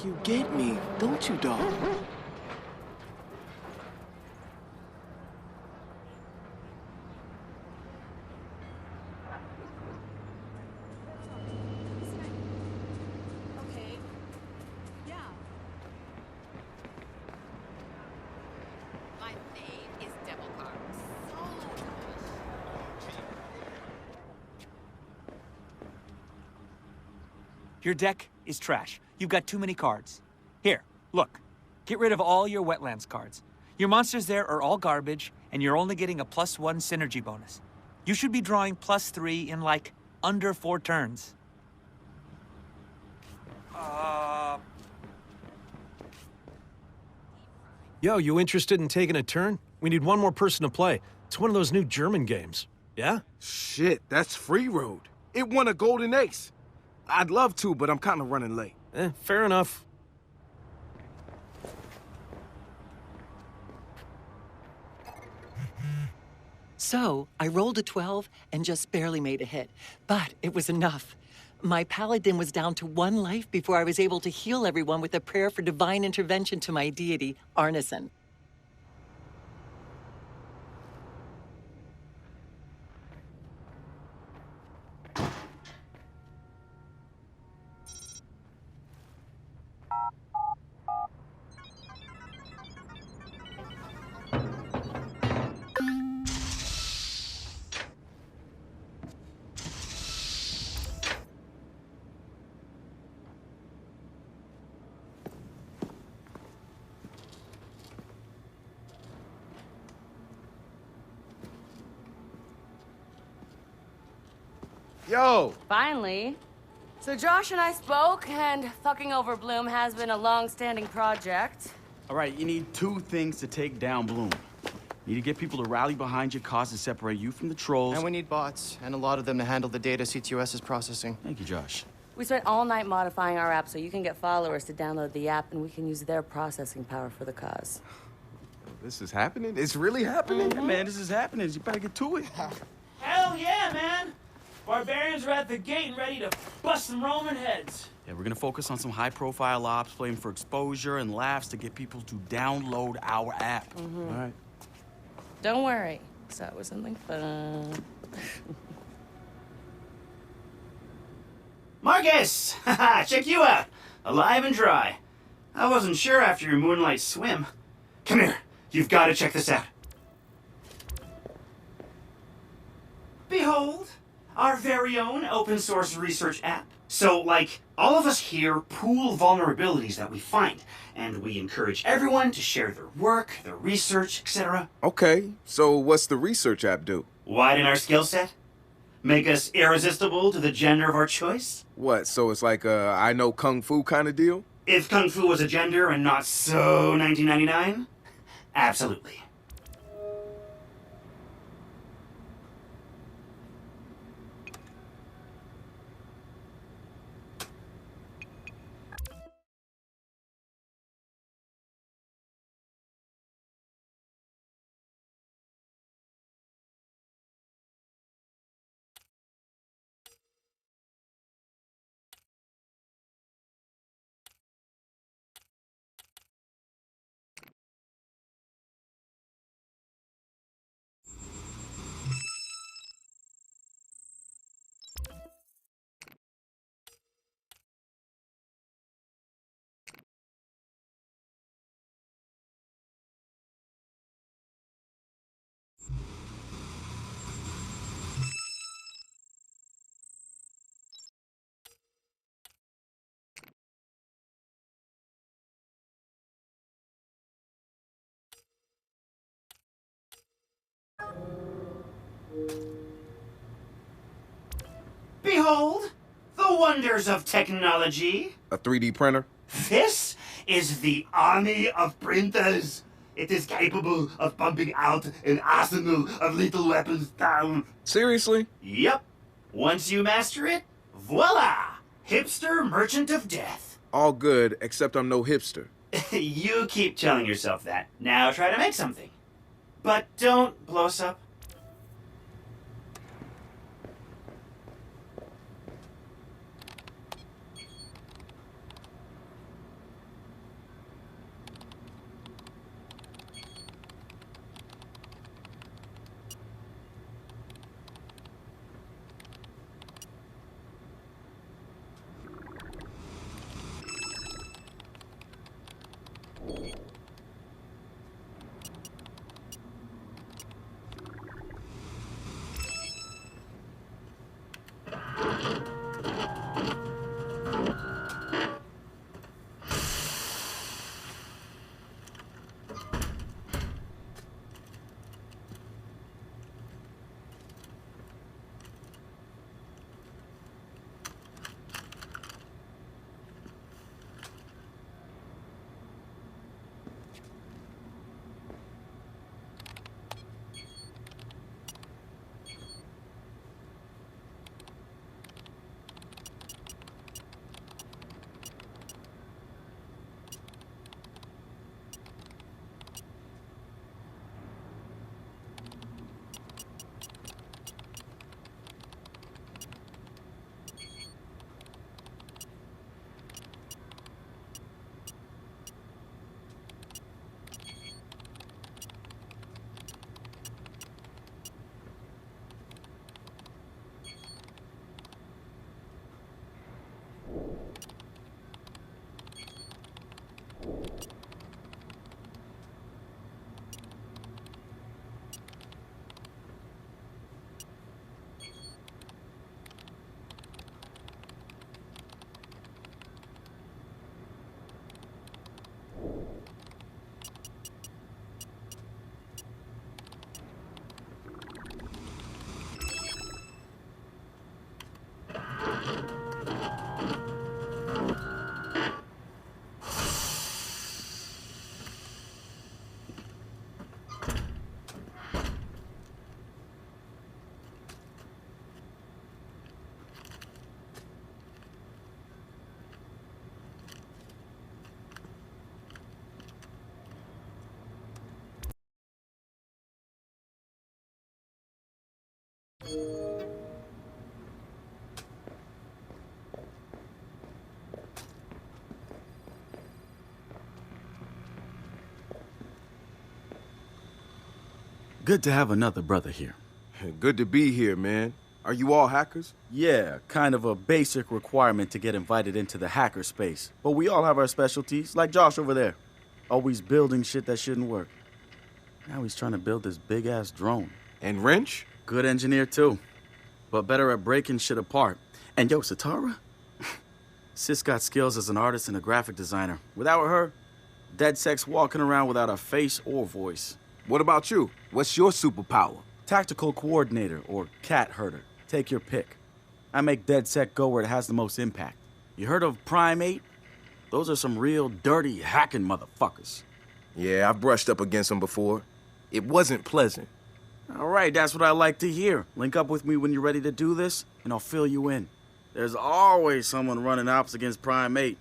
you get me, don't you, dog? Okay. Yeah. My name is Devil Carbs. Your deck is trash. You've got too many cards. Here, look. Get rid of all your wetlands cards. Your monsters there are all garbage, and you're only getting a +1 synergy bonus. You should be drawing +3 in, like, under 4 turns. Yo, you interested in taking a turn? We need one more person to play. It's one of those new German games. Yeah? Shit, that's Free Road. It won a golden ace. I'd love to, but I'm kind of running late. Fair enough. So, I rolled a 12 and just barely made a hit, but it was enough. My paladin was down to 1 life before I was able to heal everyone with a prayer for divine intervention to my deity, Arneson. Yo! Finally. So Josh and I spoke, and fucking over Bloom has been a long-standing project. All right, you need 2 things to take down Bloom. You need to get people to rally behind your cause and separate you from the trolls. And we need bots, and a lot of them to handle the data ctOS is processing. Thank you, Josh. We spent all night modifying our app so you can get followers to download the app, and we can use their processing power for the cause. This is happening? It's really happening? Yeah, man, this is happening. You better get to it. Hell yeah, man! Barbarians are at the gate and ready to bust some Roman heads. Yeah, we're gonna focus on some high-profile ops, playing for exposure and laughs to get people to download our app. All right. Don't worry, start with something fun. Marcus! Haha, check you out! Alive and dry. I wasn't sure after your moonlight swim. Come here, you've got to check this out. Behold, our very own open source research app. So, like, all of us here pool vulnerabilities that we find, and we encourage everyone to share their work, their research, etc. Okay, so what's the research app do? Widen our skill set? Make us irresistible to the gender of our choice? What, so it's like a I know Kung Fu kind of deal? If Kung Fu was a gender and not so 1999? Absolutely. Behold, the wonders of technology. A 3D printer? This is the army of printers. It is capable of pumping out an arsenal of lethal weapons down. Seriously? Yep. Once you master it, voila! Hipster merchant of death. All good, except I'm no hipster. You keep telling yourself that. Now try to make something. But don't blow us up. Good to have another brother here. Good to be here, man. Are you all hackers? Yeah, kind of a basic requirement to get invited into the hacker space. But we all have our specialties, like Josh over there. Always building shit that shouldn't work. Now he's trying to build this big-ass drone. And Wrench? Good engineer, too. But better at breaking shit apart. And yo, Sitara? Sis got skills as an artist and a graphic designer. Without her, DedSec's walking around without a face or voice. What about you? What's your superpower? Tactical coordinator or cat herder. Take your pick. I make DedSec go where it has the most impact. You heard of Prime 8? Those are some real dirty hacking motherfuckers. Yeah, I've brushed up against them before. It wasn't pleasant. All right, that's what I like to hear. Link up with me when you're ready to do this, and I'll fill you in. There's always someone running ops against Prime 8.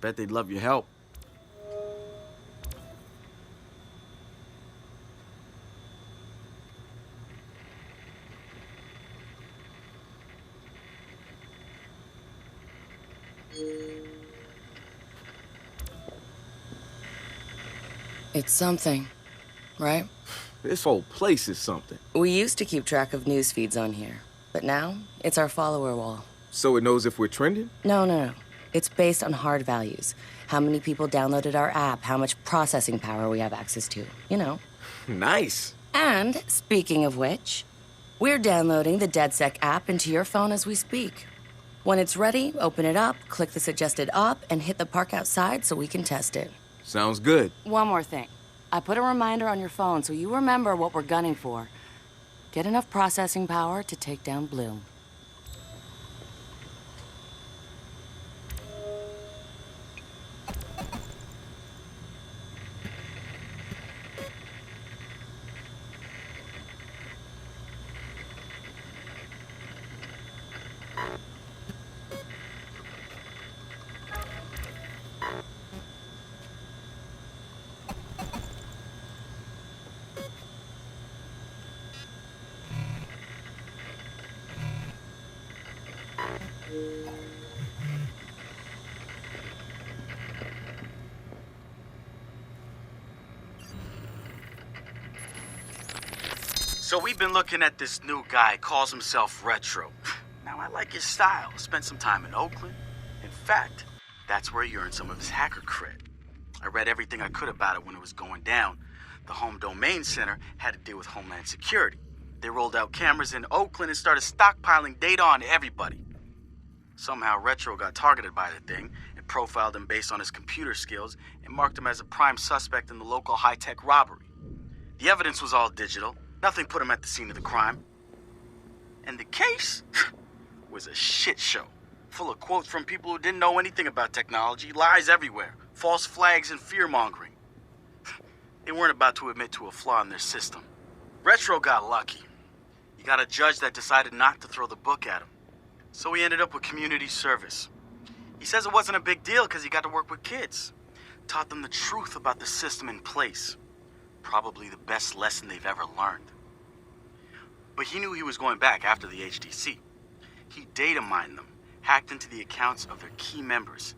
Bet they'd love your help. It's something, right? This whole place is something. We used to keep track of news feeds on here, but now it's our follower wall. So it knows if we're trending? No. It's based on hard values. How many people downloaded our app, how much processing power we have access to, you know. Nice. And, speaking of which, we're downloading the DedSec app into your phone as we speak. When it's ready, open it up, click the suggested op, and hit the park outside so we can test it. Sounds good. One more thing. I put a reminder on your phone so you remember what we're gunning for. Get enough processing power to take down Bloom. So we've been looking at this new guy, calls himself Retro. Now I like his style. Spent some time in Oakland. In fact, that's where he earned some of his hacker cred. I read everything I could about it when it was going down. The Home Domain Center had to deal with Homeland Security. They rolled out cameras in Oakland and started stockpiling data on everybody. Somehow Retro got targeted by the thing and profiled him based on his computer skills and marked him as a prime suspect in the local high-tech robbery. The evidence was all digital. Nothing put him at the scene of the crime. And the case was a shit show, full of quotes from people who didn't know anything about technology, lies everywhere, false flags and fear-mongering. They weren't about to admit to a flaw in their system. Retro got lucky. He got a judge that decided not to throw the book at him. So he ended up with community service. He says it wasn't a big deal because he got to work with kids. Taught them the truth about the system in place. Probably the best lesson they've ever learned. But he knew he was going back after the HDC. He data mined them, hacked into the accounts of their key members,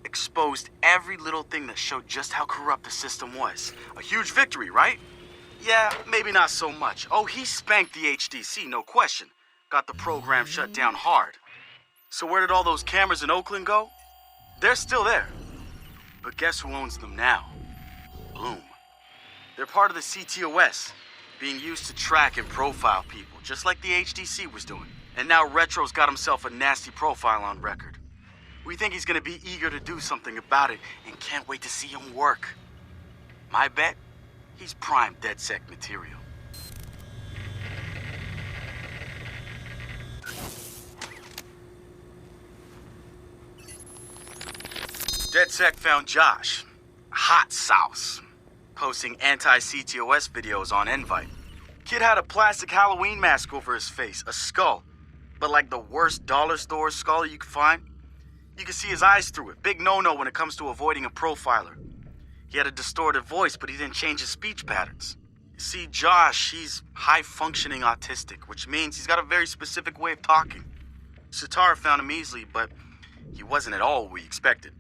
exposed every little thing that showed just how corrupt the system was. A huge victory, right? Yeah, maybe not so much. Oh, he spanked the HDC, no question. Got the program shut down hard. So where did all those cameras in Oakland go? They're still there. But guess who owns them now? Bloom. They're part of the ctOS, being used to track and profile people, just like the HDC was doing. And now Retro's got himself a nasty profile on record. We think he's gonna be eager to do something about it and can't wait to see him work. My bet? He's prime DedSec material. DedSec found Josh, hot sauce, posting anti-ctOS videos on Invite. Kid had a plastic Halloween mask over his face, a skull, but like the worst dollar store skull you could find. You could see his eyes through it, big no-no when it comes to avoiding a profiler. He had a distorted voice, but he didn't change his speech patterns. You see, Josh, he's high-functioning autistic, which means he's got a very specific way of talking. Sitara found him easily, but he wasn't at all what we expected.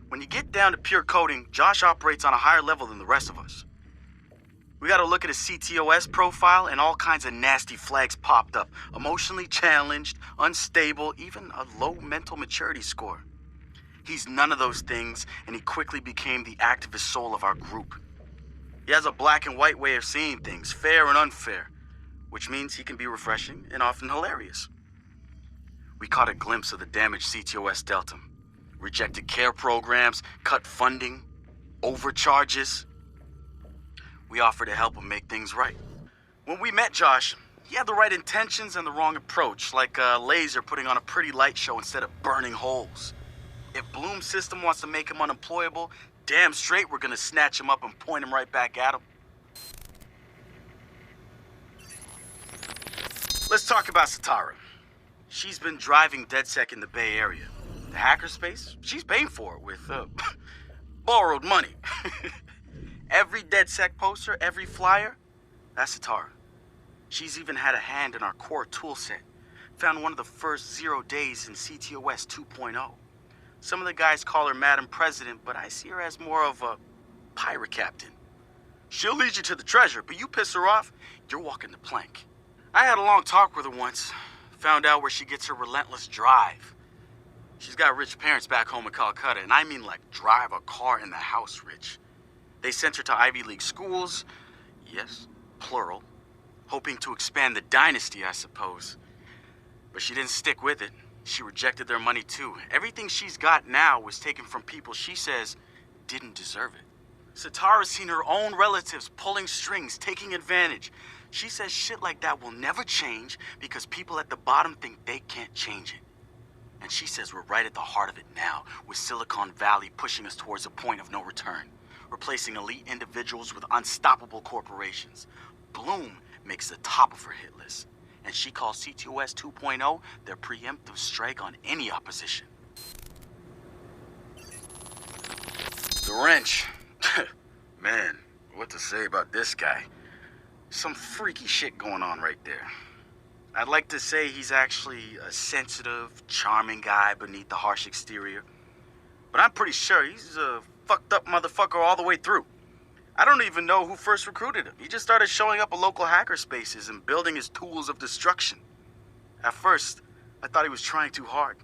When you get down to pure coding, Josh operates on a higher level than the rest of us. We got to look at his ctOS profile, and all kinds of nasty flags popped up. Emotionally challenged, unstable, even a low mental maturity score. He's none of those things, and he quickly became the activist soul of our group. He has a black and white way of seeing things, fair and unfair, which means he can be refreshing and often hilarious. We caught a glimpse of the damage ctOS dealt him. Rejected care programs, cut funding, overcharges. We offered to help him make things right. When we met Josh, he had the right intentions and the wrong approach, like a laser putting on a pretty light show instead of burning holes. If Bloom's system wants to make him unemployable, damn straight we're gonna snatch him up and point him right back at him. Let's talk about Sitara. She's been driving DedSec in the Bay Area. The hackerspace, she's paying for it with borrowed money. Every DedSec poster, every flyer, that's Sitara. She's even had a hand in our core toolset. Found one of the first 0 days in ctOS 2.0. Some of the guys call her Madam President, but I see her as more of a pirate captain. She'll lead you to the treasure, but you piss her off, you're walking the plank. I had a long talk with her once. Found out where she gets her relentless drive. She's got rich parents back home in Calcutta, and I mean like drive a car in the house rich. They sent her to Ivy League schools, yes, plural, hoping to expand the dynasty, I suppose. But she didn't stick with it. She rejected their money too. Everything she's got now was taken from people she says didn't deserve it. Sitara's seen her own relatives pulling strings, taking advantage. She says shit like that will never change because people at the bottom think they can't change it. And she says we're right at the heart of it now, with Silicon Valley pushing us towards a point of no return, replacing elite individuals with unstoppable corporations. Bloom makes the top of her hit list, and she calls ctOS 2.0 their preemptive strike on any opposition. The wrench. Man, what to say about this guy? Some freaky shit going on right there. I'd like to say he's actually a sensitive, charming guy beneath the harsh exterior. But I'm pretty sure he's a fucked up motherfucker all the way through. I don't even know who first recruited him. He just started showing up at local hacker spaces and building his tools of destruction. At first, I thought he was trying too hard.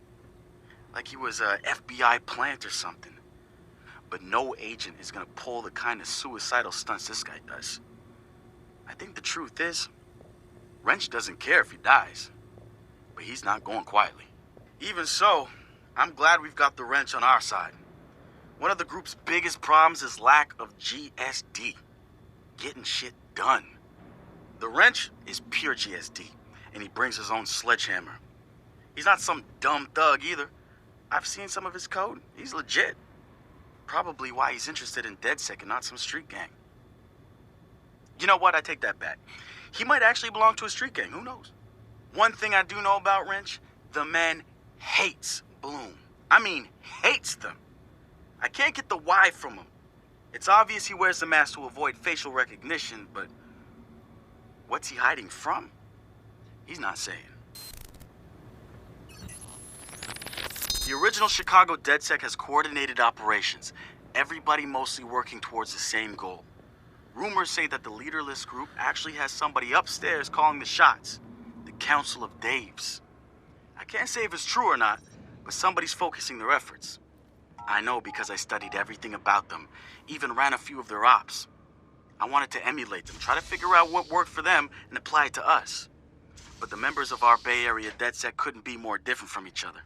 Like he was a FBI plant or something. but no agent is gonna pull the kind of suicidal stunts this guy does. I think the truth is, Wrench doesn't care if he dies, but he's not going quietly. Even so, I'm glad we've got the Wrench on our side. One of the group's biggest problems is lack of GSD, getting shit done. The Wrench is pure GSD, and he brings his own sledgehammer. He's not some dumb thug either. I've seen some of his code. He's legit. Probably why he's interested in DedSec and not some street gang. You know what? I take that back. He might actually belong to a street gang. Who knows? One thing I do know about Wrench, the man hates Bloom. I mean, hates them. I can't get the why from him. It's obvious he wears the mask to avoid facial recognition, but what's he hiding from? He's not saying. The original Chicago DedSec has coordinated operations, everybody mostly working towards the same goal. Rumors say that the leaderless group actually has somebody upstairs calling the shots, the Council of Daves. I can't say if it's true or not, but somebody's focusing their efforts. I know because I studied everything about them, even ran a few of their ops. I wanted to emulate them, try to figure out what worked for them and apply it to us. But the members of our Bay Area DedSec couldn't be more different from each other.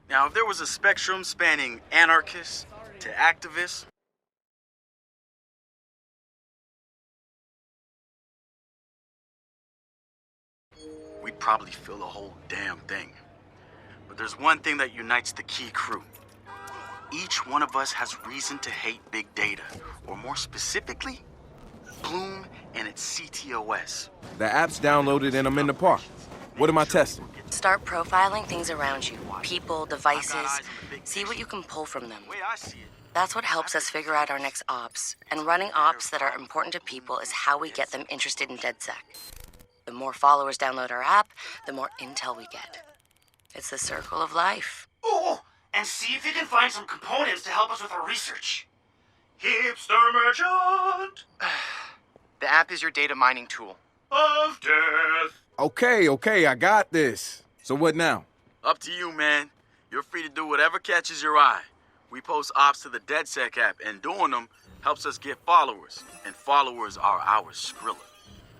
Now, if there was a spectrum spanning anarchists to activists, we'd probably fill the whole damn thing. But there's one thing that unites the key crew. Each one of us has reason to hate big data, or more specifically, Bloom and its ctOS. The app's downloaded and I'm in the park. What am I testing? Start profiling things around you. People, devices. See what you can pull from them. The way I see it, That's what helps us figure out our next ops. And running ops that are important to people is how we get them interested in DedSec. The more followers download our app, the more intel we get. It's the circle of life. Oh, and see if you can find some components to help us with our research. Hipster merchant The app is your data mining tool. of death. Okay, I got this. So what now? up to you, man. You're free to do whatever catches your eye. We post ops to the DedSec app, and doing them helps us get followers. And followers are our Skrilla.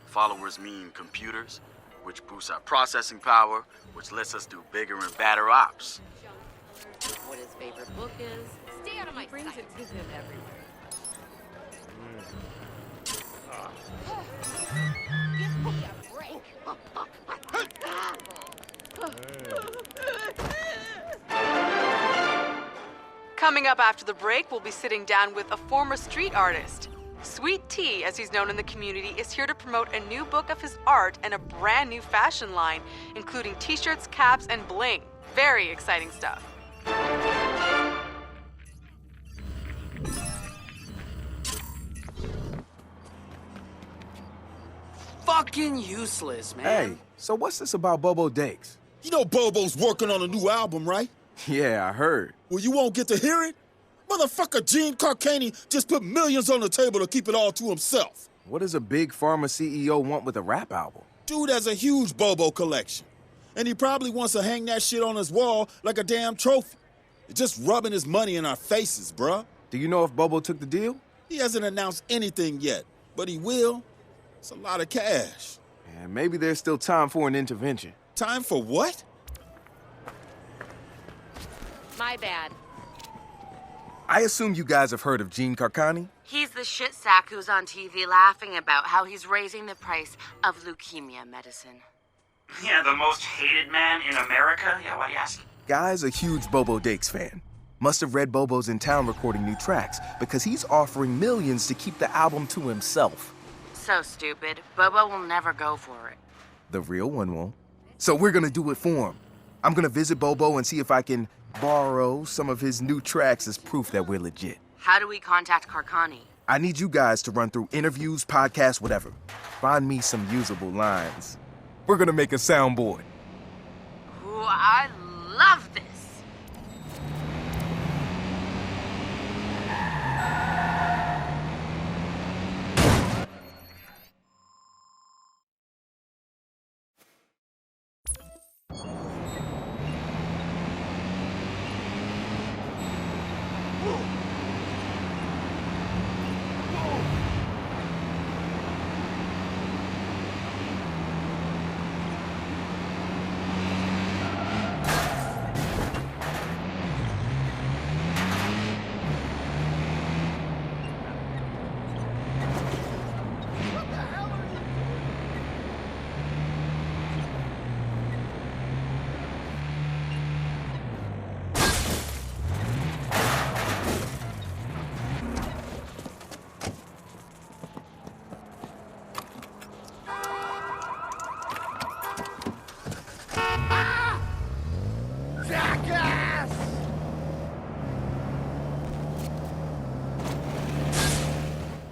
Followers mean computers, which boosts our processing power, which lets us do bigger and badder ops. What his favorite book is. Stay out of my brings it to him everywhere. Give me a break. Coming up after the break, we'll be sitting down with a former street artist. Sweet Tea, as he's known in the community, is here to promote a new book of his art and a brand new fashion line, including t-shirts, caps, and bling. Very exciting stuff. Fucking useless, man. Hey, so what's this about Bobo Dakes? You know Bobo's working on a new album, right? Yeah, I heard. Well, you won't get to hear it? Motherfucker Gene Carcani just put millions on the table to keep it all to himself. What does a big pharma CEO want with a rap album? Dude has a huge Bobo collection. And he probably wants to hang that shit on his wall like a damn trophy. It's just rubbing his money in our faces, bruh. Do you know if Bobo took the deal? He hasn't announced anything yet, but he will. It's a lot of cash. And maybe there's still time for an intervention. Time for what? My bad. I assume you guys have heard of Gene Carcani? He's the shit sack who's on TV laughing about how he's raising the price of leukemia medicine. Yeah, the most hated man in America? Yeah, why do you ask? Guy's a huge Bobo Dakes fan. Must have read Bobo's in town recording new tracks because he's offering millions to keep the album to himself. So stupid. Bobo will never go for it. The real one won't. So we're gonna do it for him. I'm gonna visit Bobo and see if I can borrow some of his new tracks as proof that we're legit. How do we contact Carcani? I need you guys to run through interviews, podcasts, whatever. Find me some usable lines. We're gonna make a soundboard. Ooh, I love this.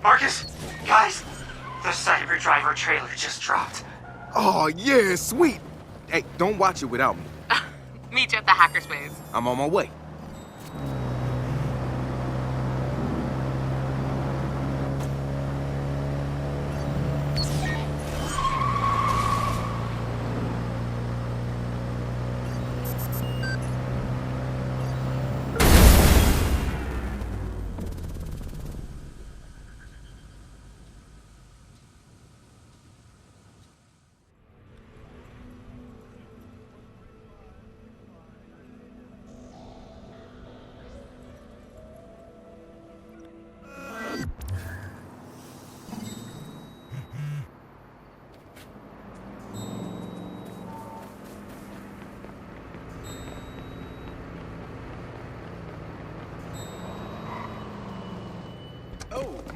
Marcus, guys, the Cyber Driver trailer just dropped. Oh, yeah, sweet. Hey, don't watch it without me. Meet you at the hackerspace. I'm on my way.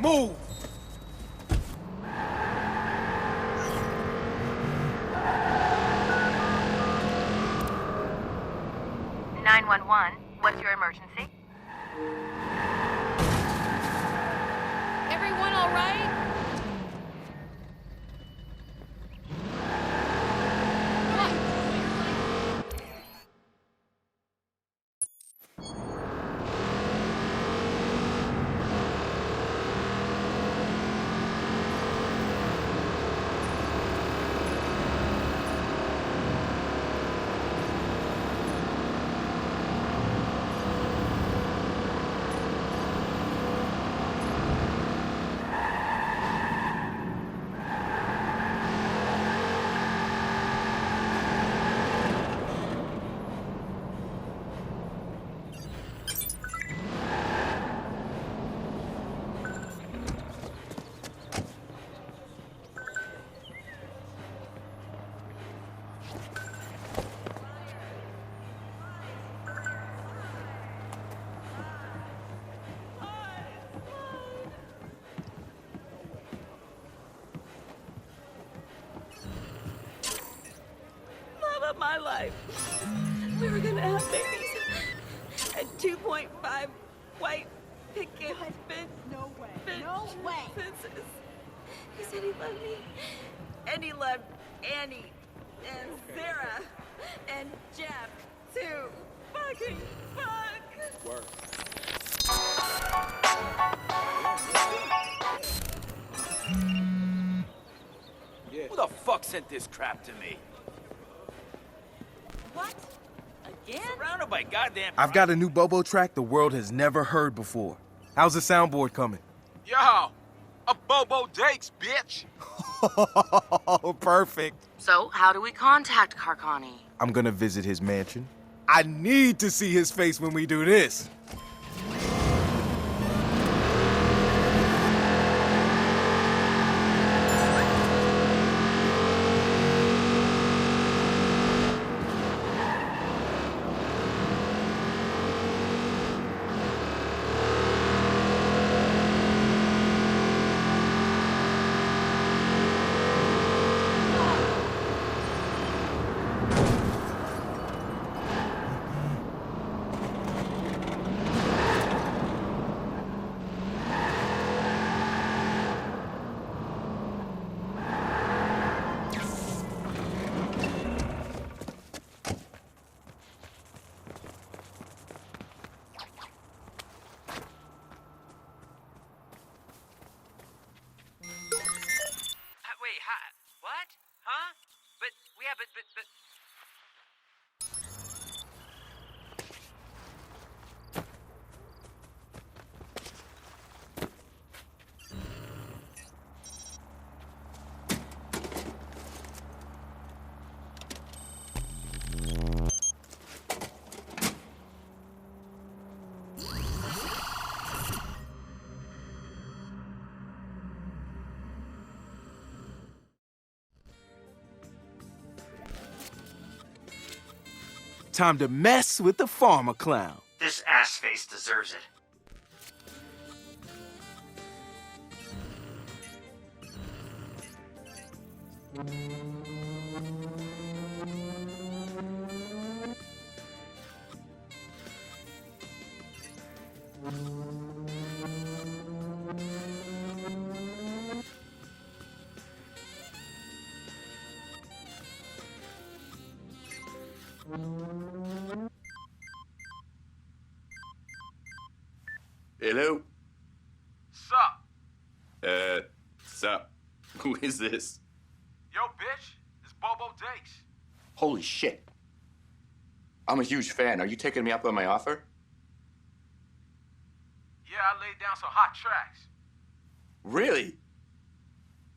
Move! What's your emergency? Everyone all right? Of my life. We were gonna have babies. And 2.5 white picket fence. No way. No way. Fences. He said he loved me. And he loved Annie and Sarah and Jeff too. Fucking fuck. Word. Who the fuck sent this crap to me? What? Again? Surrounded by goddamn... I've got a new Bobo track the world has never heard before. How's the soundboard coming? Yo, a Bobo Dakes, bitch. Oh, perfect. So, how do we contact Carcani? I'm gonna visit his mansion. I need to see his face when we do this. Wait, what? Huh? But, yeah, but... Time to mess with the farmer clown. This ass face deserves it. Hello? Sup? Sup? Who is this? Yo, bitch, it's Bobo Dakes. Holy shit. I'm a huge fan. Are you taking me up on my offer? Yeah, I laid down some hot tracks. Really?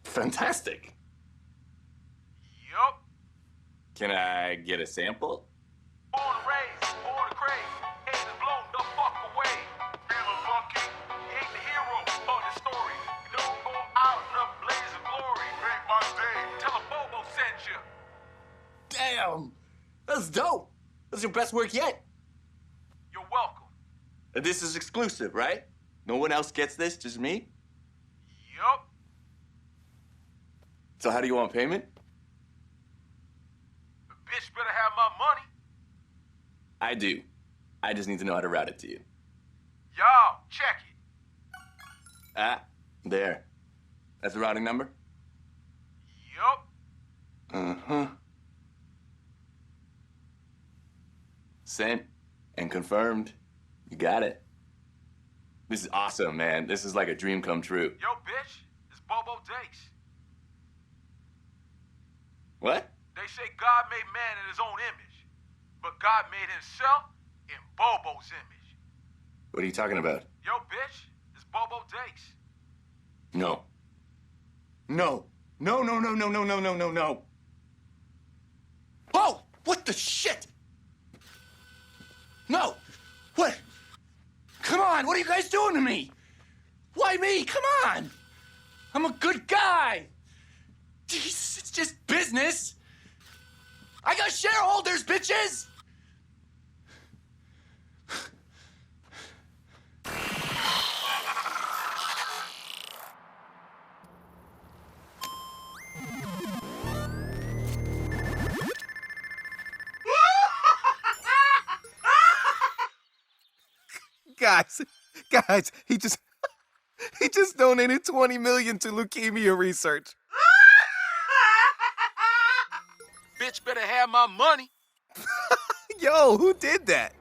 Fantastic. Yup. Can I get a sample? Born and raised, born to craze. Head is blown the fuck away. Feeling lucky. He ain't the hero of the story. You don't go out in a blaze of glory. Make my day. Tell a Bobo sent you. Damn! That's dope! That's your best work yet. You're welcome. And this is exclusive, right? No one else gets this, just me? Yup. So how do you want payment? The bitch better have my money. I do. I just need to know how to route it to you. Y'all, check it. Ah, there. That's the routing number? Yup. Uh-huh. Sent and confirmed. You got it. This is awesome, man. This is like a dream come true. Yo, bitch, it's Bobo Dakes. What? They say God made man in his own image, but God made himself in Bobo's image. What are you talking about? Yo, bitch, it's Bobo Dakes. No. No. No, no, no, no, no, no, no, no, no. Oh! What the shit? No! What? Come on, what are you guys doing to me? Why me? Come on! I'm a good guy! Jesus, it's just business! I got shareholders, bitches! Guys, he just donated $20 million to leukemia research. Bitch better have my money. Yo, who did that?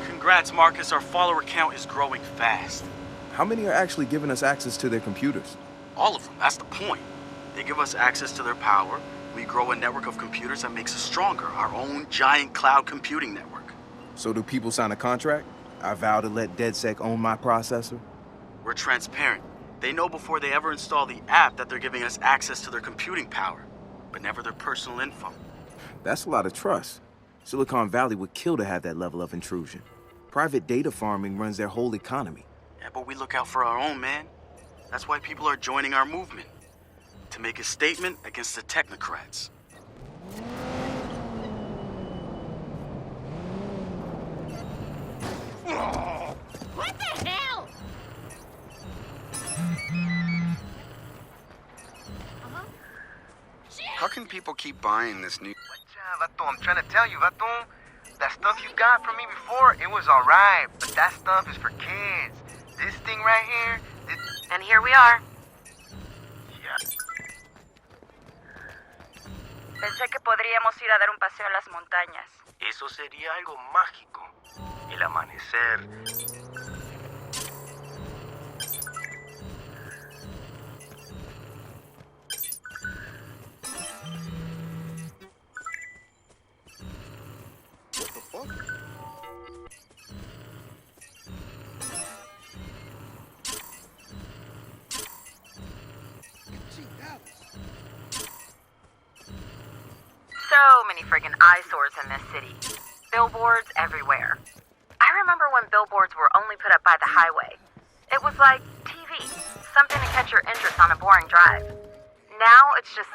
Congrats, Marcus. Our follower count is growing fast. How many are actually giving us access to their computers? All of them. That's the point. They give us access to their power. We grow a network of computers that makes us stronger. Our own giant cloud computing network. So do people sign a contract? I vow to let DedSec own my processor? We're transparent. They know before they ever install the app that they're giving us access to their computing power, but never their personal info. That's a lot of trust. Silicon Valley would kill to have that level of intrusion. Private data farming runs their whole economy. Yeah, but we look out for our own, man. That's why people are joining our movement. To make a statement against the technocrats. What the hell? How can people keep buying this new... Vato, I'm trying to tell you, Vato. That stuff you got from me before, it was alright. But that stuff is for kids. This thing right here... And here we are. Pensé que podríamos ir a dar un paseo a las montañas. Eso sería algo mágico. El amanecer. So many friggin' eyesores in this city. Billboards everywhere. I remember when billboards were only put up by the highway. It was like TV, something to catch your interest on a boring drive. Now it's just...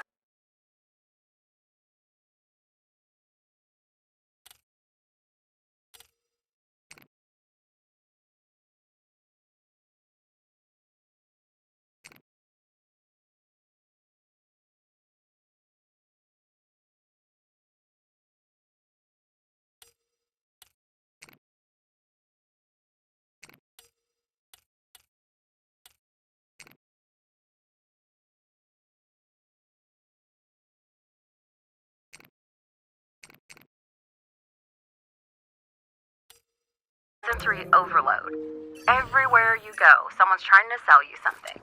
sensory overload. Everywhere you go, someone's trying to sell you something.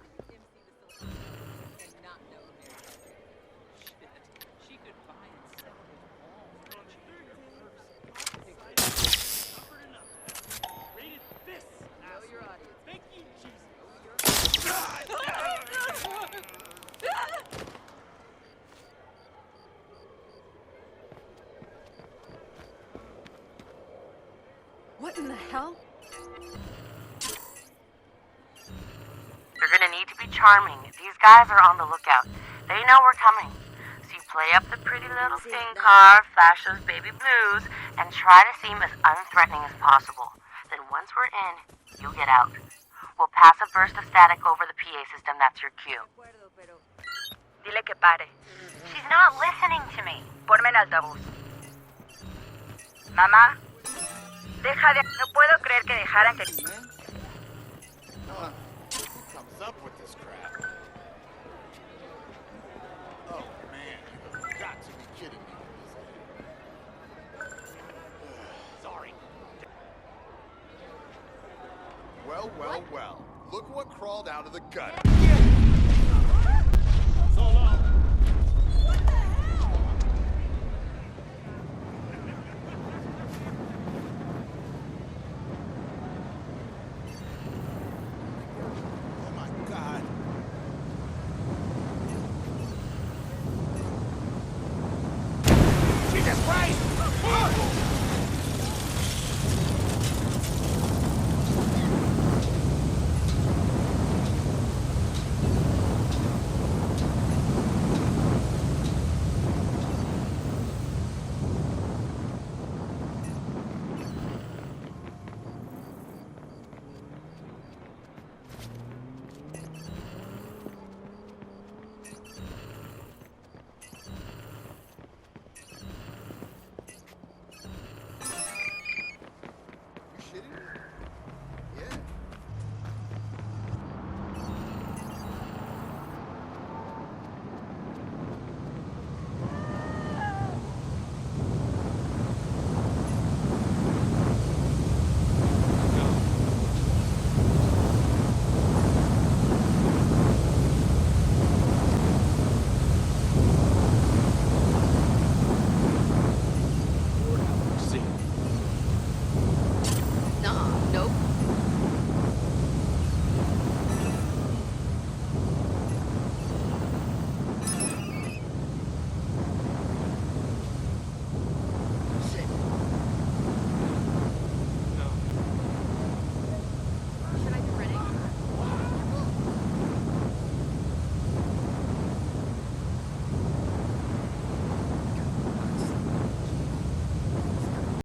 What in the hell? You're gonna need to be charming. These guys are on the lookout. They know we're coming. So you play up the pretty little sting car, flash those baby blues, and try to seem as unthreatening as possible. Then once we're in, you get out. We'll pass a burst of static over the PA system. That's your cue. Dile que pare. She's not listening to me. Ponme en altavoz. Mamá, deja de... No puedo creer que dejaran que... Who comes up with this crap? Oh, man. You've got to be kidding me. Sorry. Well. Look what crawled out of the gutter.